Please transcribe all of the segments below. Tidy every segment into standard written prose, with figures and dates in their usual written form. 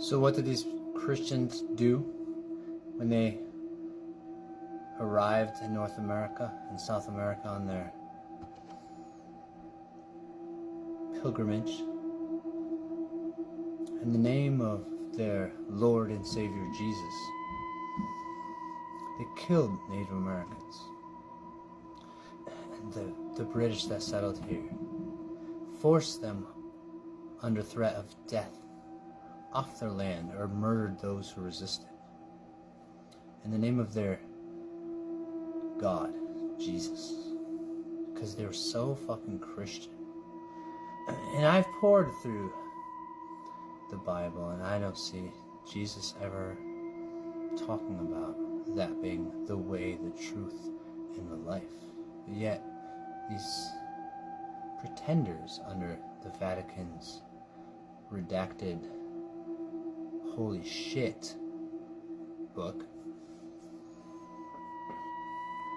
So what did these Christians do when they arrived in North America and South America on their pilgrimage? In the name of their Lord and Savior Jesus, they killed Native Americans. And the British that settled here forced them under threat of death off their land, or murdered those who resisted in the name of their God, Jesus, because they were so fucking Christian. And I've poured through the Bible, and I don't see Jesus ever talking about that being the way, the truth, and the life. But yet, these pretenders under the Vatican's redacted holy shit book,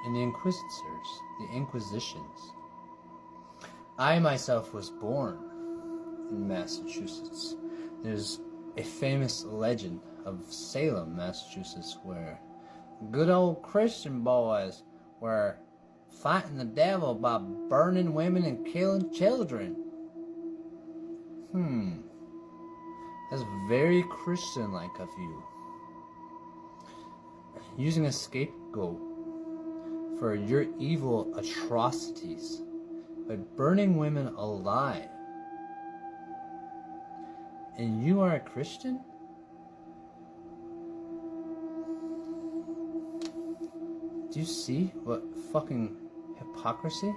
and the Inquisitors, the Inquisitions. I myself was born in Massachusetts. There's a famous legend of Salem, Massachusetts, where good old Christian boys were fighting the devil by burning women and killing children. That's very Christian-like of you. Using a scapegoat for your evil atrocities by burning women alive. And you are a Christian? Do you see what fucking hypocrisy?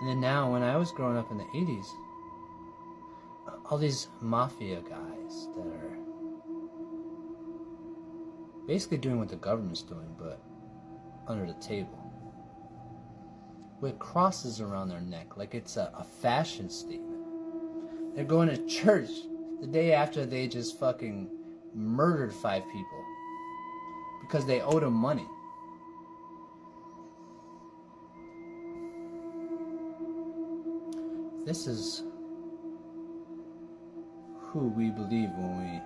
And then now, when I was growing up in the 80s, all these mafia guys that are basically doing what the government's doing, but under the table, with crosses around their neck like it's a fashion statement. They're going to church the day after they just fucking murdered 5 people because they owed them money. This is who we believe when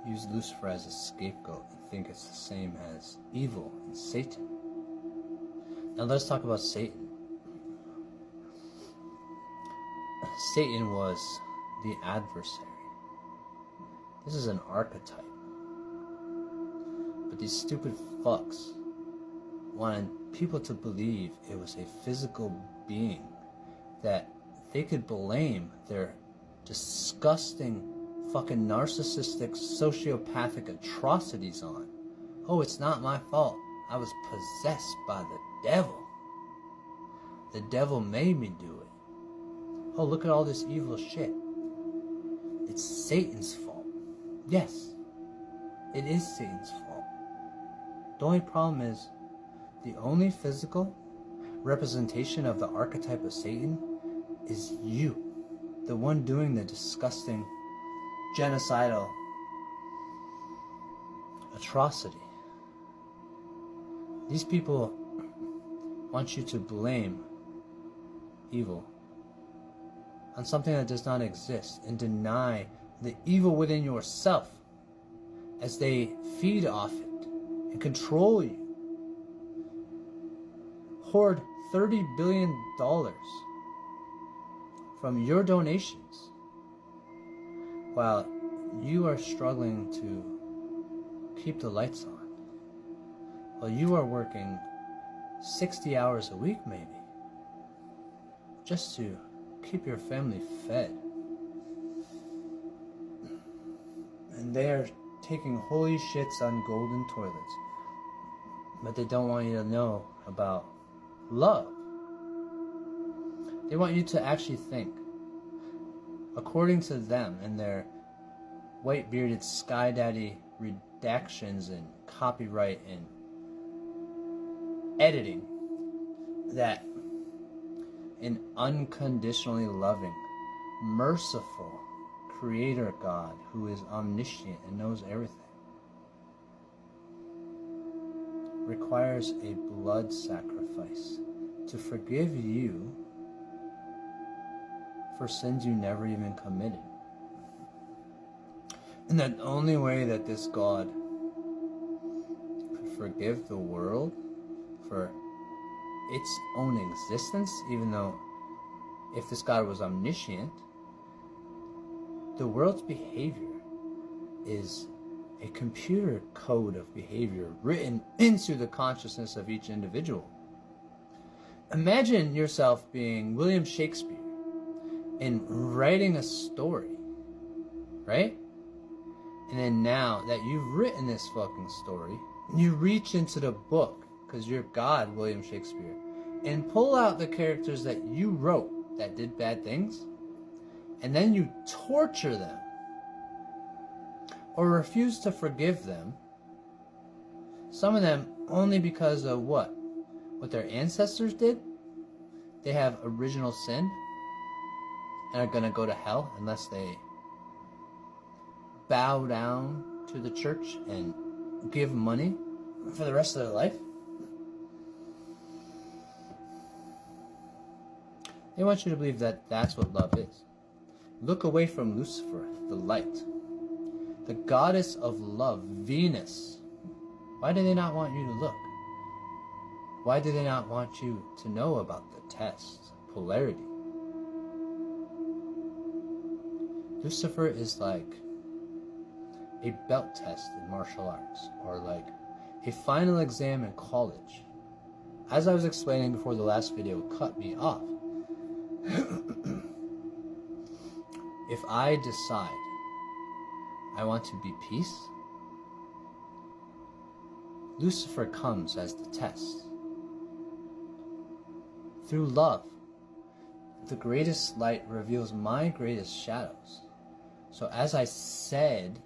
we use Lucifer as a scapegoat and think it's the same as evil and Satan. Now let's talk about Satan. Satan was the adversary. This is an archetype. But these stupid fucks wanted people to believe it was a physical being that they could blame their disgusting, fucking narcissistic, sociopathic atrocities on. Oh, it's not my fault. I was possessed by the devil. The devil made me do it. Oh, look at all this evil shit. It's Satan's fault. Yes, it is Satan's fault. The only problem is, the only physical representation of the archetype of Satan is you. The one doing the disgusting, genocidal atrocity. These people want you to blame evil on something that does not exist and deny the evil within yourself as they feed off it and control you. Hoard $30 billion from your donations while you are struggling to keep the lights on, while you are working 60 hours a week maybe just to keep your family fed. And they are taking holy shits on golden toilets, but they don't want you to know about love. They want you to actually think, according to them and their white-bearded sky daddy redactions and copyright and editing, that an unconditionally loving, merciful creator God who is omniscient and knows everything requires a blood sacrifice to forgive you for sins you never even committed. And the only way that this God could forgive the world for its own existence, even though if this God was omniscient, the world's behavior is a computer code of behavior written into the consciousness of each individual. Imagine yourself being William Shakespeare and writing a story, right? And then now that you've written this fucking story, you reach into the book, because you're God, William Shakespeare, and pull out the characters that you wrote that did bad things, and then you torture them or refuse to forgive them, some of them only because of what their ancestors did. They have original sin and are going to go to hell unless they bow down to the church and give money for the rest of their life. They want you to believe that that's what love is. Look away from Lucifer, the light, the goddess of love, Venus. Why do they not want you to look? Why do they not want you to know about the test, polarity? Lucifer is like a belt test in martial arts, or like a final exam in college. As I was explaining before the last video cut me off, if I decide I want to be peace, Lucifer comes as the test. Through love, the greatest light reveals my greatest shadows. So as I said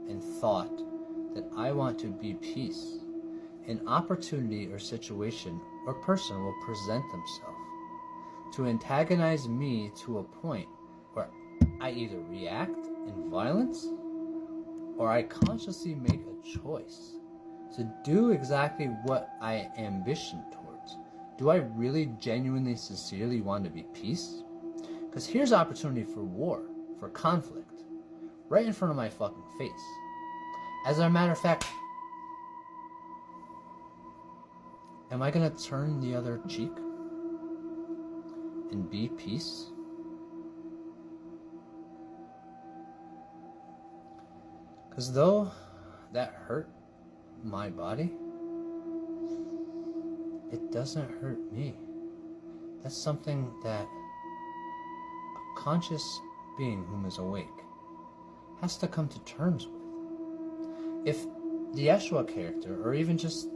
and thought that I want to be peace, an opportunity or situation or person will present themselves to antagonize me to a point where I either react in violence or I consciously make a choice to do exactly what I ambition towards. Do I really genuinely, sincerely want to be peace? Because here's opportunity for war, for conflict, right in front of my fucking face. As a matter of fact, am I gonna turn the other cheek and be peace? Because though that hurt my body, it doesn't hurt me. That's something that a conscious being whom is awake has to come to terms with. If the Yeshua character, or even just,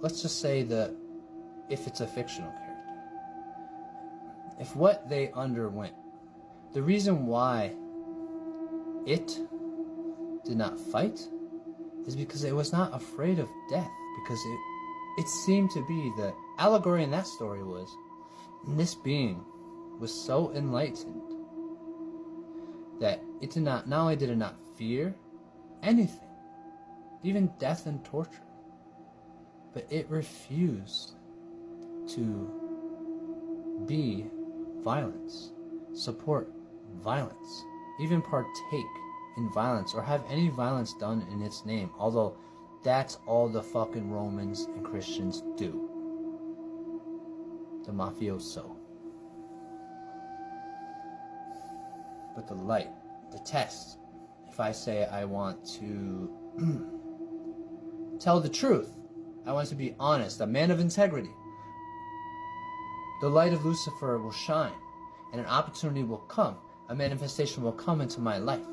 let's just say if it's a fictional character, if what they underwent, the reason why it did not fight is because it was not afraid of death, because it seemed to be, the allegory in that story was, this being was so enlightened that it did not only did it not fear anything, even death and torture, but it refused to be violence, support violence, even partake in violence or have any violence done in its name, although that's all the fucking Romans and Christians do. The mafioso. But the light, the test, if I say I want to tell the truth, I want to be honest, a man of integrity, the light of Lucifer will shine, and an opportunity will come, a manifestation will come into my life.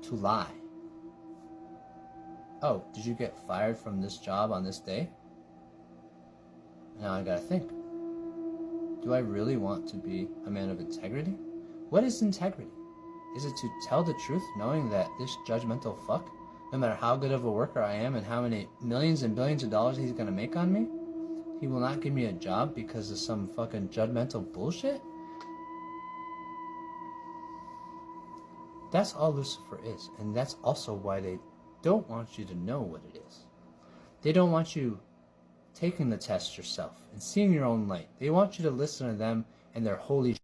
To lie. Oh, did you get fired from this job on this day? Now I gotta think. Do I really want to be a man of integrity? What is integrity? Is it to tell the truth knowing that this judgmental fuck, no matter how good of a worker I am and how many millions and billions of dollars he's gonna make on me, he will not give me a job because of some fucking judgmental bullshit? That's all Lucifer is, and that's also why they don't want you to know what it is. They don't want you taking the test yourself and seeing your own light. They want you to listen to them and their holy